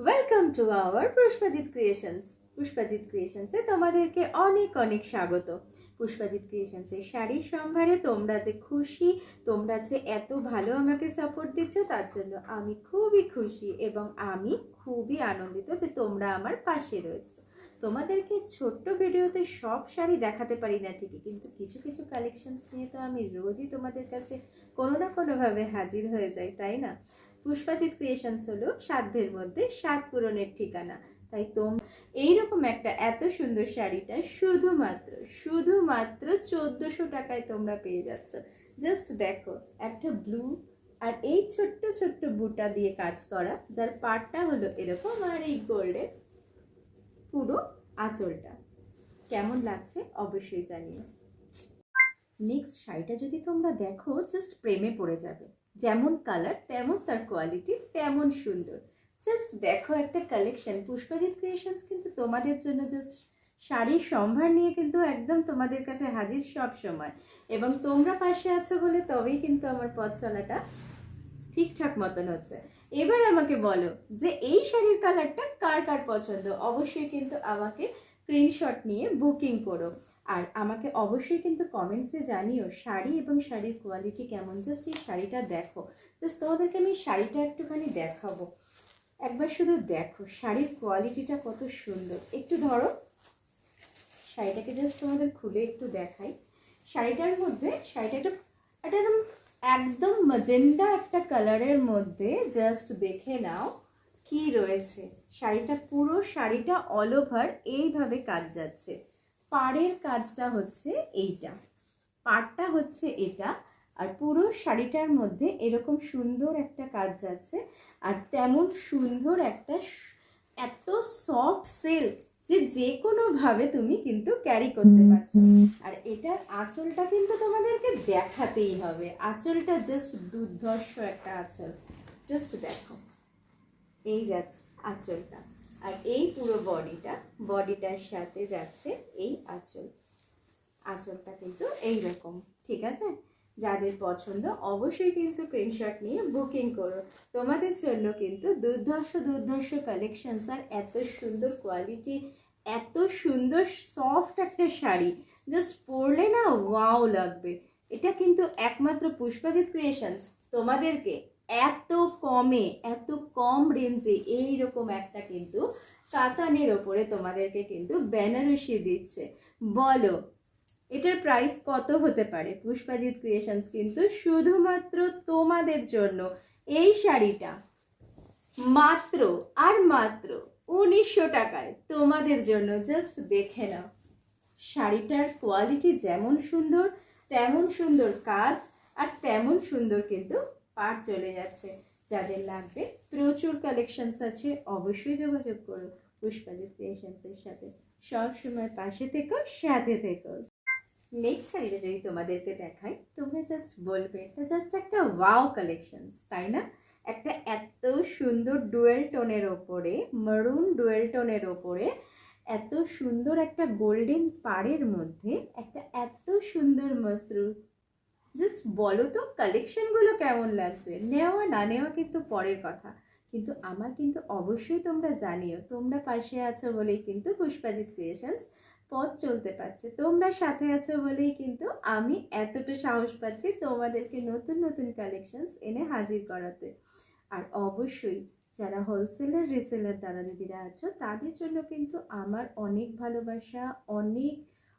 Welcome to our Pushpajit creations. Pushpajit ক্রিয়েশনসে তোমাদেরকে অনেক অনেক স্বাগত। পুষ্পাজিৎ ক্রিয়েশনসের শাড়ির সম্ভারে তোমরা যে খুশি, তোমরা যে এত ভালো আমাকে সাপোর্ট দিচ্ছ, তার জন্য আমি খুবই খুশি এবং আমি খুবই আনন্দিত যে তোমরা আমার পাশে রয়েছো। তোমাদেরকে ছোট্ট ভিডিওতে সব শাড়ি দেখাতে পারি না ঠিকই, কিন্তু কিছু কিছু কালেকশনস নিয়ে তো আমি রোজই তোমাদের কাছে কোনো না কোনোভাবে হাজির হয়ে যাই, তাই না? পুষ্পাজিৎ ক্রিয়েশনস হলো সাধ্যের মধ্যে স্বাদ পূরণের ঠিকানা। তাই এইরকম একটা এত সুন্দর শাড়িটা শুধুমাত্র 1400 টাকায় তোমরা পেয়ে যাচ্ছ। জাস্ট দেখো, একটা ব্লু আর এই ছোট্ট ছোট্ট বুটা দিয়ে কাজ করা, যার পাড়টা হলো এরকম, আর এই গোল্ডের পুরো আঁচলটা। কেমন লাগছে অবশ্যই জানিও। নেক্সট শাড়িটা যদি তোমরা দেখো, জাস্ট প্রেমে পড়ে যাবে। যেমন কালার তেমন তার কোয়ালিটি, তেমন সুন্দর। জাস্ট দেখো একটা কালেকশন। পুষ্পাজিৎ ক্রিয়েশনস কিন্তু তোমাদের জন্য জাস্ট শাড়ির সম্ভার নিয়ে কিন্তু একদম তোমাদের কাছে হাজির সব সময়, এবং তোমরা পাশে আছো বলে তবেই কিন্তু আমার পথ চলাটা ঠিকঠাক মতন হচ্ছে। এবার আমাকে বলো যে এই শাড়ির কালারটা কার কার পছন্দ। অবশ্যই কিন্তু আমাকে স্ক্রিনশট নিয়ে বুকিং করো, আর আমাকে অবশ্যই কিন্তু কমেন্টসে জানিও শাড়ি এবং শাড়ির কোয়ালিটি কেমন। জাস্ট এই শাড়িটা দেখো, জাস্ট তোমাদেরকে আমি শাড়িটা একটুখানি দেখাবো। একবার শুধু দেখো শাড়ির কোয়ালিটিটা কত সুন্দর। একটু ধরো শাড়িটাকে, জাস্ট তোমাদের খুলে একটু দেখাই। শাড়িটার মধ্যে শাড়িটা একদম একদম ম্যাজেন্ডা একটা কালারের মধ্যে। জাস্ট দেখে নাও কি রয়েছে। শাড়িটা পুরো শাড়িটা অল ওভার এইভাবে কাজ যাচ্ছে। পাড়ের কাজটা হচ্ছে এইটা, পাড়টা হচ্ছে এটা, আর পুরো শাড়িটার মধ্যে এরকম সুন্দর একটা কাজ যাচ্ছে। আর তেমন সুন্দর একটা এত সফট সিল্ক যে কোনোভাবে তুমি কিন্তু ক্যারি করতে পারছো। আর এটার আঁচলটা কিন্তু তোমাদেরকে দেখাতেই হবে। আঁচলটা জাস্ট দুর্ধর্ষ একটা আঁচল। জাস্ট দেখো, এই যাচ্ছে আঁচলটা, আর এই পুরো বডিটার সাথে যাচ্ছে এই আঁচল। আঁচলটা কিন্তু এইরকম, ঠিক আছে? যাদের পছন্দ অবশ্যই কিন্তু স্ক্রিনশট নিয়ে বুকিং করো। তোমাদের জন্য কিন্তু দুর্ধর্ষ কালেকশনস, আর এত সুন্দর কোয়ালিটি, এত সুন্দর সফট একটা শাড়ি। জাস্ট পরলে না ওয়াও লাগবে। এটা কিন্তু একমাত্র পুষ্পাজিৎ ক্রিয়েশনস তোমাদেরকে এত কমে, এত কম রেঞ্জে এইরকম একটা কিন্তু কাতানের ওপরে তোমাদেরকে কিন্তু বেনারসি দিচ্ছে। বলো এটার প্রাইস কত হতে পারে? পুষ্পাজিৎ ক্রিয়েশনস কিন্তু শুধুমাত্র তোমাদের জন্য এই শাড়িটা মাত্র আর মাত্র 1900 টাকায় তোমাদের জন্য। জাস্ট দেখে নাও শাড়িটার কোয়ালিটি যেমন সুন্দর, তেমন সুন্দর কাজ, আর তেমন সুন্দর কিন্তু পার চলে যাচ্ছে। যাদের লাগবে প্রচুর কালেকশনস আছে, অবশ্যই যোগাযোগ করো পুষ্পাজিৎ ক্রিয়েশনসের সাথে। সব সময় পাশে থেকো, সাথে থেকো। নেক্সট শাড়িটা যদি তোমাদেরকে দেখাই, তোমরা জাস্ট বলবে এটা জাস্ট একটা ওয়াও কালেকশনস, তাই না? একটা এত সুন্দর ডুয়েল টোনের ওপরে, মারুন ডুয়েল টোনের ওপরে এত সুন্দর একটা গোল্ডেন পাড়ের মধ্যে একটা এত সুন্দর মসরু। জাস্ট বলো তো কালেকশনগুলো কেমন লাগছে। নেওয়া না নেওয়া কিন্তু পরের কথা, কিন্তু আমার কিন্তু অবশ্যই তোমরা জানিও। তোমরা পাশে আছো বলেই কিন্তু পুষ্পাজিৎ ক্রিয়েশনস পথ চলতে পারছে। তোমরা সাথে আছো বলেই কিন্তু আমি এতটা সাহস পাচ্ছি তোমাদেরকে নতুন নতুন কালেকশনস এনে হাজির করাতে। আর অবশ্যই যারা হোলসেলার রিসেলার দাদা দিদিরা আছো, তাদের জন্য কিন্তু আমার অনেক ভালোবাসা, অনেক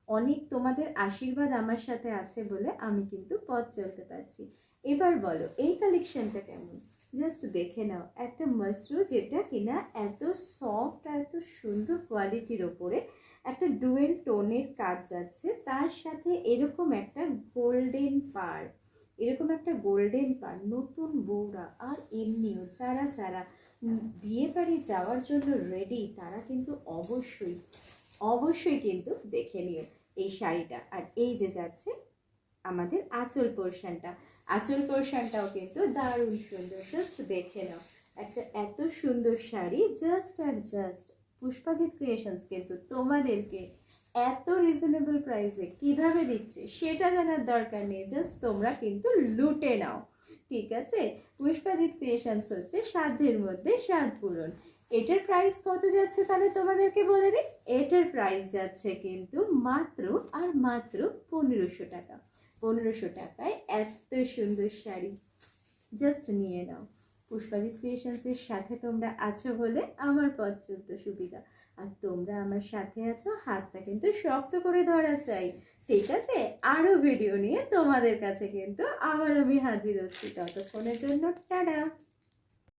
অনেক তোমাদের আশীর্বাদ আমার সাথে আছে বলে আমি কিন্তু পথ চলতে পারছি। এবার বলো এই কালেকশনটা কেমন। জাস্ট দেখে নাও একটা মসরু, যেটা কিনা এত সফট আর এত সুন্দর কোয়ালিটির ওপরে একটা ডুয়েল টোনের কাজ যাচ্ছে, তার সাথে এরকম একটা গোল্ডেন পাড়, এরকম একটা গোল্ডেন পাড়। নতুন বউরা আর এমনিও যারা যারা বিয়ে বাড়ি যাওয়ার জন্য রেডি, তারা কিন্তু অবশ্যই অবশ্যই কিন্তু দেখে নিও এই শাড়িটা। আর এই যে যাচ্ছে আমাদের আঁচল পোর্শনটা, আঁচল পোর্শনটাও কিন্তু দারুণ সুন্দর। জাস্ট দেখে নাও একটা এত সুন্দর শাড়ি। জাস্ট আর জাস্ট পুষ্পাজিৎ ক্রিয়েশনস কিন্তু তোমাদেরকে এত রিজনেবল প্রাইসে কিভাবে দিচ্ছে সেটা জানার দরকার নেই। জাস্ট তোমরা কিন্তু লুটে নাও, ঠিক আছে, পুষ্পাজিৎ ক্রিয়েশনস হচ্ছে সাধ্যের মধ্যে স্বাদ পূরণ। এটার প্রাইস কত যাচ্ছে তাহলে তোমাদেরকে বলে দিই। এটার প্রাইস যাচ্ছে কিন্তু মাত্র আর মাত্র 1500 টাকা। 1500 টাকায় এত সুন্দর শাড়ি জাস্ট নিয়ে নাও। পুষ্পাজিৎ ক্রিয়েশনসের সাথে তোমরা আছো বলে আমার পথ চলতে সুবিধা, আর তোমরা আমার সাথে আছো, হাতটা কিন্তু শক্ত করে ধরা চাই। ঠিক আছে, আরো ভিডিও নিয়ে তোমাদের কাছে কিন্তু আবার আমি হাজির হচ্ছি। ততক্ষণের জন্য টাটা।